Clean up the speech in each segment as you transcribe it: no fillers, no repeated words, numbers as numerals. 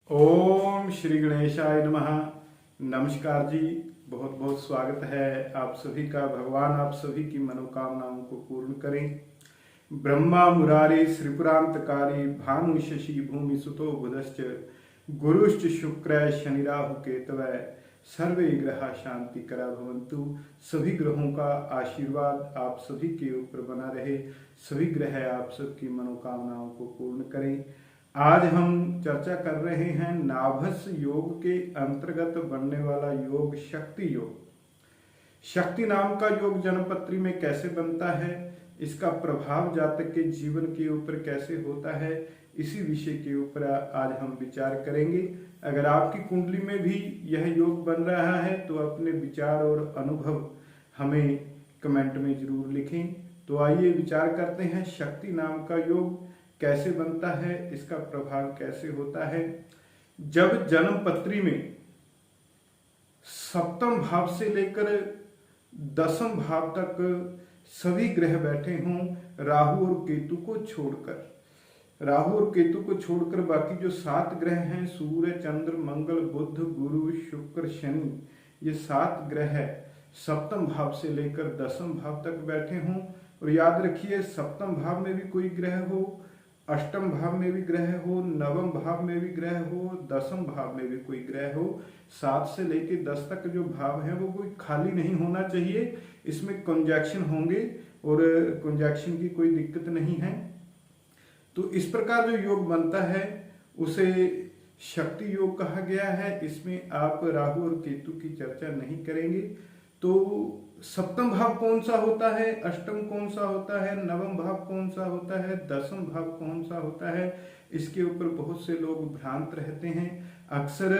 ओम श्री गणेशाय नमः। नमस्कार जी, बहुत बहुत स्वागत है आप सभी का। भगवान आप सभी की मनोकामनाओं को पूर्ण करें। ब्रह्मा मुरारी श्रीपुरांतकारी भानु शशि भूमि सुतो बुधश्च गुरुश्च शुक्र शनि राहु केतवः सर्वे ग्रह शांति करा भवन्तु। सभी ग्रहों का आशीर्वाद आप सभी के ऊपर बना रहे, सभी ग्रह आप सबकी मनोकामनाओं को पूर्ण करें। आज हम चर्चा कर रहे हैं नाभस योग के अंतर्गत बनने वाला योग शक्ति योग। शक्ति नाम का योग जन्मपत्री में कैसे बनता है, इसका प्रभाव जातक के जीवन के ऊपर कैसे होता है, इसी विषय के ऊपर आज हम विचार करेंगे। अगर आपकी कुंडली में भी यह योग बन रहा है तो अपने विचार और अनुभव हमें कमेंट में जरूर लिखें। तो आइए विचार करते हैं शक्ति नाम का योग कैसे बनता है, इसका प्रभाव कैसे होता है। जब जन्म पत्री में सप्तम भाव से लेकर दसम भाव तक सभी ग्रह बैठे हों, राहु और केतु को छोड़कर बाकी जो 7 ग्रह हैं, सूर्य चंद्र मंगल बुध गुरु शुक्र शनि, ये 7 ग्रह सप्तम भाव से लेकर दसम भाव तक बैठे हों। और याद रखिए, सप्तम भाव में भी कोई ग्रह हो, अष्टम भाव में भी ग्रह हो, नवम भाव में भी ग्रह हो, दसम भाव में भी कोई ग्रह हो, 7 से लेकर 10 तक जो भाव है वो कोई खाली नहीं होना चाहिए। इसमें कंजक्शन होंगे और कंजक्शन की कोई दिक्कत नहीं है। तो इस प्रकार जो योग बनता है उसे शक्ति योग कहा गया है। इसमें आप राहु और केतु की चर्चा नहीं करेंगे। तो सप्तम भाव कौन सा होता है, अष्टम कौन सा होता है, नवम भाव कौन सा होता है, दसम भाव कौन सा होता है, इसके ऊपर बहुत से लोग भ्रांत रहते हैं। अक्सर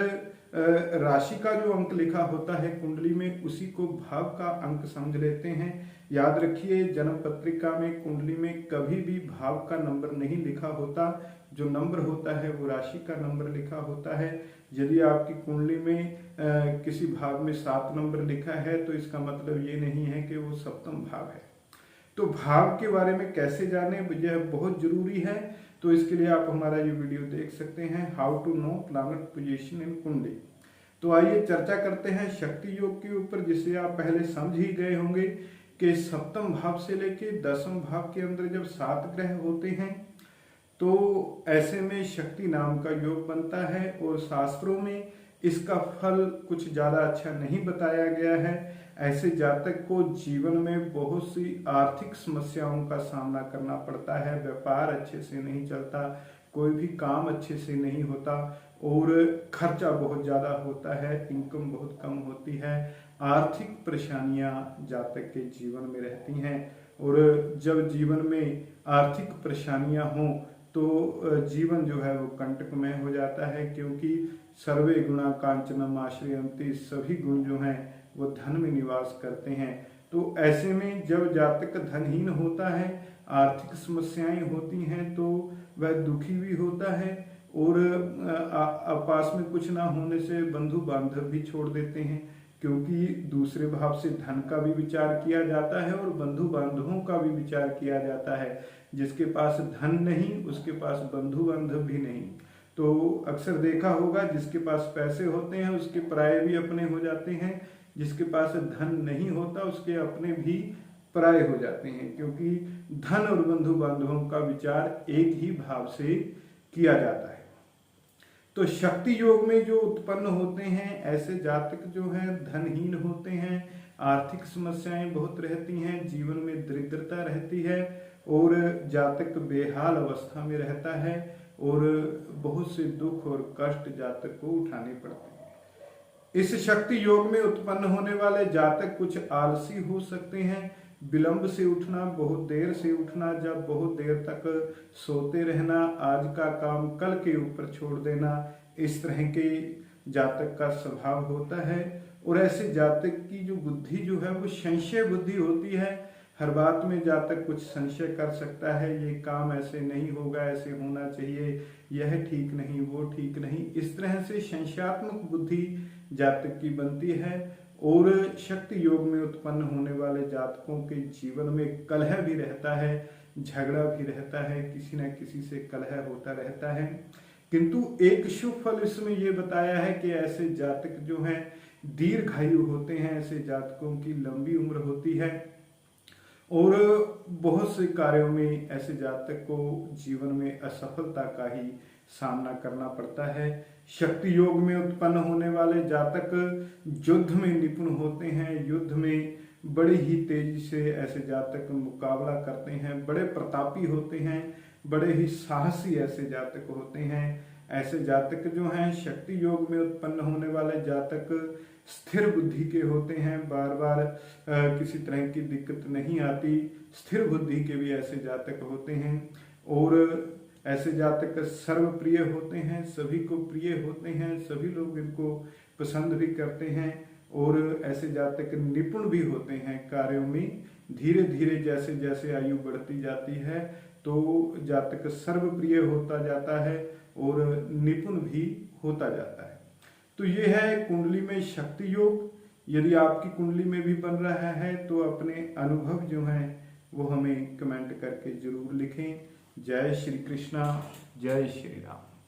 राशि का जो अंक लिखा होता है कुंडली में, उसी को भाव का अंक समझ लेते हैं। याद रखिए, जन्म पत्रिका में कुंडली में कभी भी भाव का नंबर नहीं लिखा होता। जो नंबर होता है वो राशि का नंबर लिखा होता है। यदि आपकी कुंडली में किसी भाव में 7 नंबर लिखा है तो इसका मतलब ये नहीं है कि वो सप्तम भाव है। तो भाव के बारे में कैसे जाने, यह बहुत जरूरी है। तो इसके लिए आप हमारा ये वीडियो देख सकते हैं, how to know planet position in kundli. तो आइए चर्चा करते हैं शक्ति योग के ऊपर, जिसे आप पहले समझ ही गए होंगे कि सप्तम भाव से लेके दसम भाव के अंदर जब 7 ग्रह होते हैं तो ऐसे में शक्ति नाम का योग बनता है। और शास्त्रों में इसका फल कुछ ज्यादा अच्छा नहीं बताया गया है। ऐसे जातक को जीवन में बहुत सी आर्थिक समस्याओं का सामना करना पड़ता है। व्यापार अच्छे से नहीं चलता, कोई भी काम अच्छे से नहीं होता और खर्चा बहुत ज्यादा होता है, इनकम बहुत कम होती है। आर्थिक परेशानियां जातक के जीवन में रहती हैं। और जब जीवन में आर्थिक परेशानियां हों तो जीवन जो है वो कंटकमय हो जाता है, क्योंकि सर्वे गुणा कांचनम आश्रयन्ति, सभी गुण जो हैं वो धन में निवास करते हैं। तो ऐसे में जब जातक धनहीन होता है, आर्थिक समस्याएं होती हैं, तो वह दुखी भी होता है। और पास में कुछ ना होने से बंधु बांधव भी छोड़ देते हैं, क्योंकि दूसरे भाव से धन का भी विचार किया जाता है और बंधु बांधवों का भी विचार किया जाता है। जिसके पास धन नहीं उसके पास बंधु बांधव भी नहीं। तो अक्सर देखा होगा, जिसके पास पैसे होते हैं उसके पराये भी अपने हो जाते हैं, जिसके पास धन नहीं होता उसके अपने भी पराये हो जाते हैं, क्योंकि धन और बंधु बांधवों का विचार एक ही भाव से किया जाता है। तो शक्ति योग में जो उत्पन्न होते हैं ऐसे जातक जो हैं धनहीन होते हैं, आर्थिक समस्याएं बहुत रहती हैं, जीवन में दरिद्रता रहती है और जातक बेहाल अवस्था में रहता है और बहुत से दुख और कष्ट जातक को उठाने पड़ते हैं। इस शक्ति योग में उत्पन्न होने वाले जातक कुछ आलसी हो सकते हैं। विलंब से उठना, बहुत देर से उठना, जब बहुत देर तक सोते रहना, आज का काम कल के ऊपर छोड़ देना, इस तरह के जातक का स्वभाव होता है। और ऐसे जातक की जो बुद्धि जो है वो संशय बुद्धि होती है। हर बात में जातक कुछ संशय कर सकता है, ये काम ऐसे नहीं होगा, ऐसे होना चाहिए, यह ठीक नहीं, वो ठीक नहीं, इस तरह से संशयात्मक बुद्धि जातक की बनती है। और शक्ति योग में उत्पन्न होने वाले जातकों के जीवन में कलह भी रहता है, झगड़ा भी रहता है, किसी न किसी से कलह होता रहता है। किंतु एक शुभ फल इसमें ये बताया है कि ऐसे जातक जो हैं दीर्घायु होते हैं, ऐसे जातकों की लंबी उम्र होती है और बहुत से कार्यों में ऐसे जातक को जीवन में असफलता का ही सामना करना पड़ता है। शक्ति योग में उत्पन्न होने वाले जातक युद्ध में निपुण होते हैं, युद्ध में बड़े ही तेजी से ऐसे जातक मुकाबला करते हैं, बड़े प्रतापी होते हैं, बड़े ही साहसी ऐसे जातक होते हैं। ऐसे जातक जो हैं शक्ति योग में उत्पन्न होने वाले जातक स्थिर बुद्धि के होते हैं, बार बार किसी तरह की दिक्कत नहीं आती, स्थिर बुद्धि के भी ऐसे जातक होते हैं और ऐसे जातक सर्वप्रिय होते हैं, सभी को प्रिय होते हैं, सभी लोग इनको पसंद भी करते हैं और ऐसे जातक निपुण भी होते हैं कार्यों में। धीरे धीरे जैसे जैसे आयु बढ़ती जाती है तो जातक सर्वप्रिय होता जाता है और निपुण भी होता जाता है। तो ये है कुंडली में शक्ति योग। यदि आपकी कुंडली में भी बन रहा है तो अपने अनुभव जो हैं वो हमें कमेंट करके जरूर लिखें। जय श्री कृष्णा, जय श्री राम।